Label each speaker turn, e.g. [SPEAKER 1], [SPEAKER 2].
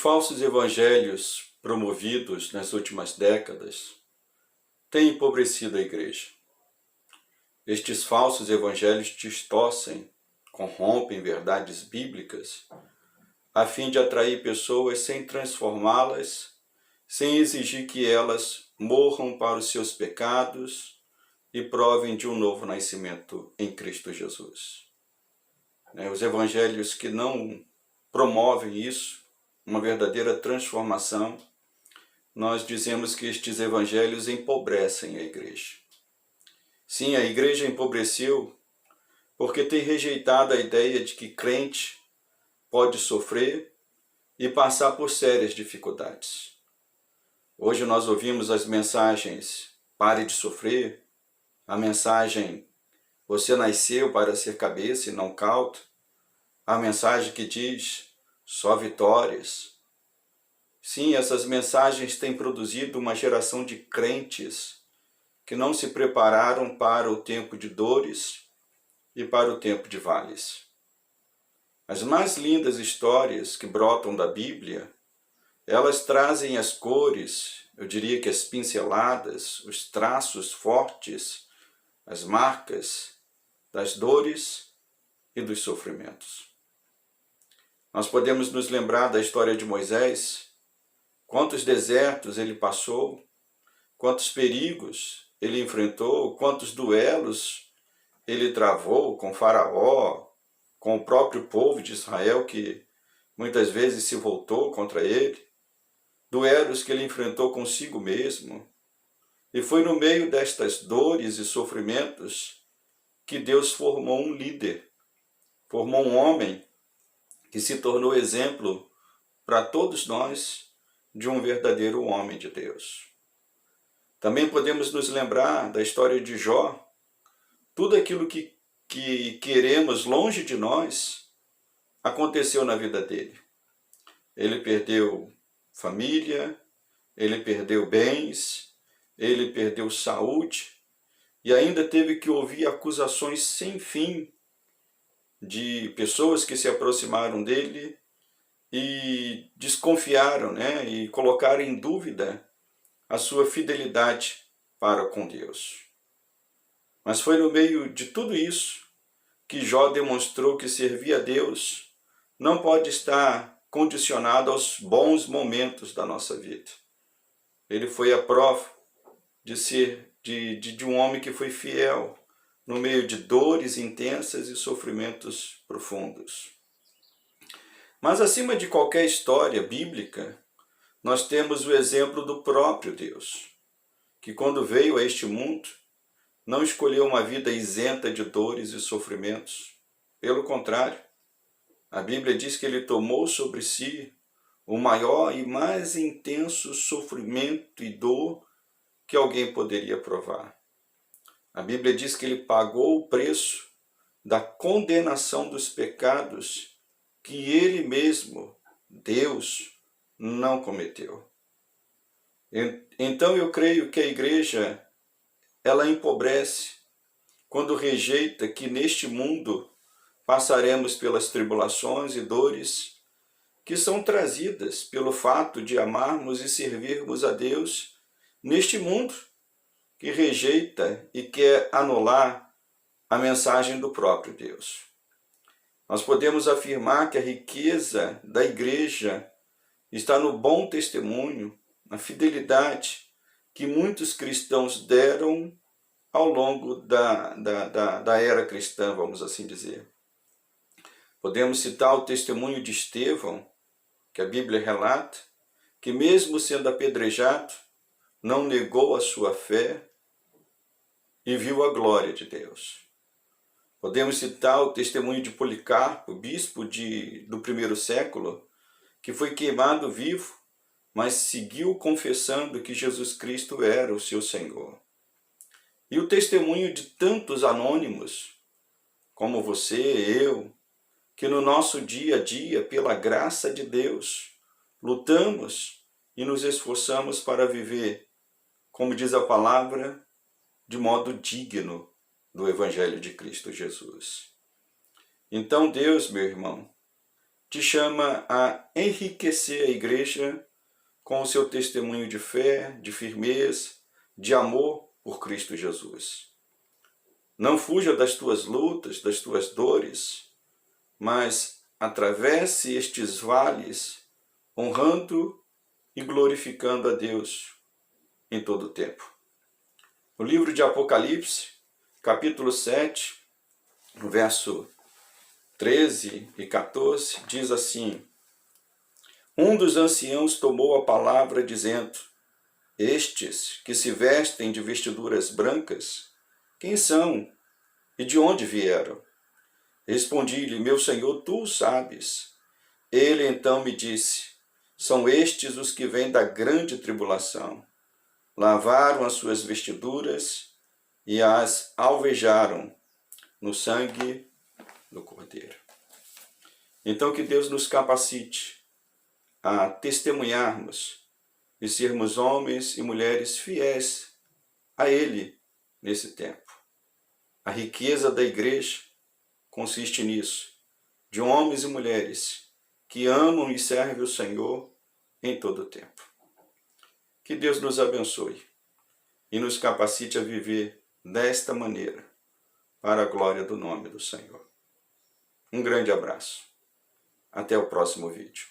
[SPEAKER 1] falsos evangelhos promovidos nas últimas décadas têm empobrecido a igreja. Estes falsos evangelhos distorcem, corrompem verdades bíblicas, a fim de atrair pessoas sem transformá-las, sem exigir que elas morram para os seus pecados e provem de um novo nascimento em Cristo Jesus. Os evangelhos que não promovem isso, uma verdadeira transformação, nós dizemos que estes evangelhos empobrecem a igreja. Sim, a igreja empobreceu porque tem rejeitado a ideia de que crente pode sofrer e passar por sérias dificuldades. Hoje nós ouvimos as mensagens "pare de sofrer", a mensagem "você nasceu para ser cabeça e não cauda", a mensagem que diz "só vitórias". Sim, essas mensagens têm produzido uma geração de crentes que não se prepararam para o tempo de dores e para o tempo de vales. As mais lindas histórias que brotam da Bíblia, elas trazem as cores, eu diria que as pinceladas, os traços fortes, as marcas das dores e dos sofrimentos. Nós podemos nos lembrar da história de Moisés, quantos desertos ele passou, quantos perigos ele enfrentou, quantos duelos ele travou com Faraó, com o próprio povo de Israel que muitas vezes se voltou contra ele, duelos que ele enfrentou consigo mesmo. E foi no meio destas dores e sofrimentos que Deus formou um líder, formou um homem que se tornou exemplo para todos nós de um verdadeiro homem de Deus. Também podemos nos lembrar da história de Jó. Tudo aquilo que queremos longe de nós aconteceu na vida dele. Ele perdeu família, ele perdeu bens, ele perdeu saúde e ainda teve que ouvir acusações sem fim de pessoas que se aproximaram dele e desconfiaram, e colocaram em dúvida a sua fidelidade para com Deus. Mas foi no meio de tudo isso que Jó demonstrou que servir a Deus não pode estar condicionado aos bons momentos da nossa vida. Ele foi a prova de ser de um homem que foi fiel no meio de dores intensas e sofrimentos profundos. Mas acima de qualquer história bíblica, nós temos o exemplo do próprio Deus, que quando veio a este mundo, não escolheu uma vida isenta de dores e sofrimentos. Pelo contrário, a Bíblia diz que ele tomou sobre si o maior e mais intenso sofrimento e dor que alguém poderia provar. A Bíblia diz que ele pagou o preço da condenação dos pecados que ele mesmo, Deus, não cometeu. Então eu creio que a igreja, ela empobrece quando rejeita que neste mundo passaremos pelas tribulações e dores que são trazidas pelo fato de amarmos e servirmos a Deus neste mundo que rejeita e quer anular a mensagem do próprio Deus. Nós podemos afirmar que a riqueza da igreja está no bom testemunho, na fidelidade que muitos cristãos deram ao longo da era cristã, vamos assim dizer. Podemos citar o testemunho de Estevão, que a Bíblia relata, que mesmo sendo apedrejado, não negou a sua fé e viu a glória de Deus. Podemos citar o testemunho de Policarpo, bispo do primeiro século, que foi queimado vivo, mas seguiu confessando que Jesus Cristo era o seu Senhor. E o testemunho de tantos anônimos, como você, eu, que no nosso dia a dia, pela graça de Deus, lutamos e nos esforçamos para viver, como diz a palavra, de modo digno do Evangelho de Cristo Jesus. Então Deus, meu irmão, te chama a enriquecer a igreja com o seu testemunho de fé, de firmeza, de amor por Cristo Jesus. Não fuja das tuas lutas, das tuas dores, mas atravesse estes vales honrando e glorificando a Deus em todo o tempo. No livro de Apocalipse, capítulo 7, no verso 13 e 14, diz assim: Um dos anciãos tomou a palavra dizendo: Estes que se vestem de vestiduras brancas, quem são e de onde vieram? Respondi-lhe: Meu Senhor, tu o sabes. Ele então me disse: São estes os que vêm da grande tribulação. Lavaram as suas vestiduras e as alvejaram no sangue do Cordeiro. Então que Deus nos capacite a testemunharmos e sermos homens e mulheres fiéis a Ele nesse tempo. A riqueza da igreja consiste nisso, de homens e mulheres que amam e servem o Senhor em todo o tempo. Que Deus nos abençoe e nos capacite a viver desta maneira, para a glória do nome do Senhor. Um grande abraço. Até o próximo vídeo.